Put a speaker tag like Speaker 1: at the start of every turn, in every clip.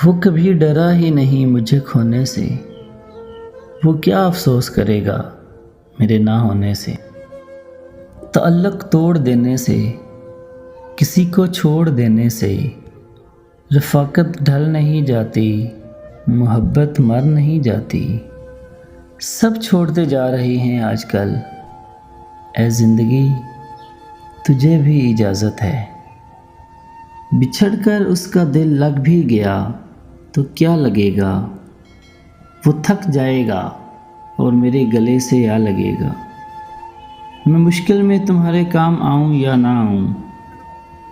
Speaker 1: وہ کبھی ڈرا ہی نہیں مجھے کھونے سے، وہ کیا افسوس کرے گا میرے نہ ہونے سے۔ تعلق توڑ دینے سے، کسی کو چھوڑ دینے سے، رفاقت ڈھل نہیں جاتی، محبت مر نہیں جاتی۔ سب چھوڑتے جا رہی ہیں آج کل، اے زندگی تجھے بھی اجازت ہے۔ بچھڑ کر اس کا دل لگ بھی گیا تو کیا لگے گا، وہ تھک جائے گا اور میرے گلے سے آ لگے گا۔ میں مشکل میں تمہارے کام آؤں یا نہ آؤں،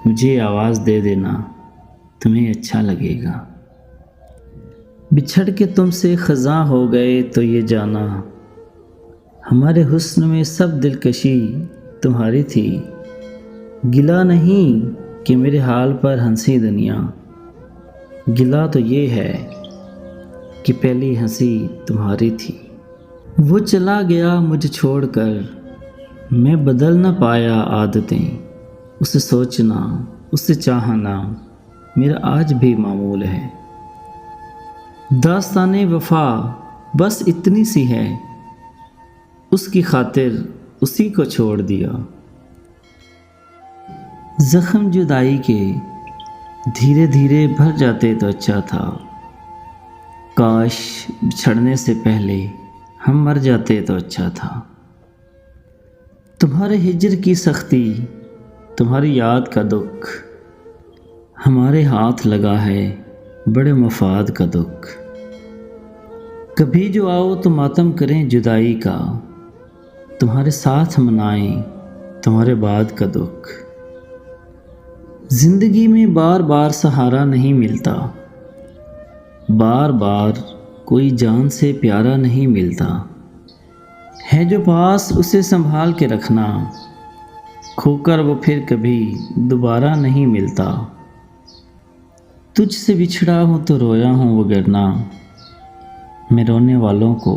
Speaker 1: مجھے آواز دے دینا، تمہیں اچھا لگے گا۔ بچھڑ کے تم سے خزاں ہو گئے تو یہ جانا، ہمارے حسن میں سب دلکشی تمہاری تھی۔ گلہ نہیں کہ میرے حال پر ہنسی دنیا، گلہ تو یہ ہے کہ پہلی ہنسی تمہاری تھی۔ وہ چلا گیا مجھے چھوڑ کر، میں بدل نہ پایا عادتیں، اسے سوچنا اسے چاہنا میرا آج بھی معمول ہے۔ داستان وفا بس اتنی سی ہے، اس کی خاطر اسی کو چھوڑ دیا۔ زخم جدائی کے دھیرے دھیرے بھر جاتے تو اچھا تھا، کاش بچھڑنے سے پہلے ہم مر جاتے تو اچھا تھا۔ تمہارے ہجر کی سختی، تمہاری یاد کا دکھ، ہمارے ہاتھ لگا ہے بڑے مفاد کا دکھ۔ کبھی جو آؤ تو ماتم کریں جدائی کا، تمہارے ساتھ منائیں تمہارے بعد کا دکھ۔ زندگی میں بار بار سہارا نہیں ملتا، بار بار کوئی جان سے پیارا نہیں ملتا، ہے جو پاس اسے سنبھال کے رکھنا، کھو کر وہ پھر کبھی دوبارہ نہیں ملتا۔ تجھ سے بچھڑا ہوں تو رویا ہوں وگرنہ، میں رونے والوں کو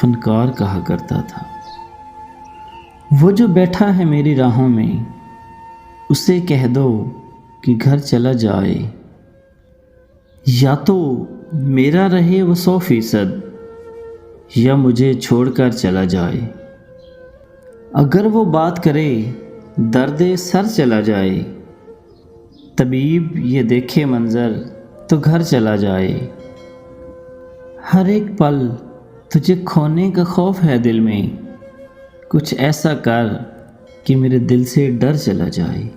Speaker 1: فنکار کہا کرتا تھا۔ وہ جو بیٹھا ہے میری راہوں میں، اسے کہہ دو کہ گھر چلا جائے، یا تو میرا رہے وہ 100%، یا مجھے چھوڑ کر چلا جائے۔ اگر وہ بات کرے درد سر چلا جائے، طبیب یہ دیکھے منظر تو گھر چلا جائے۔ ہر ایک پل تجھے کھونے کا خوف ہے دل میں، کچھ ایسا کر کہ میرے دل سے ڈر چلا جائے۔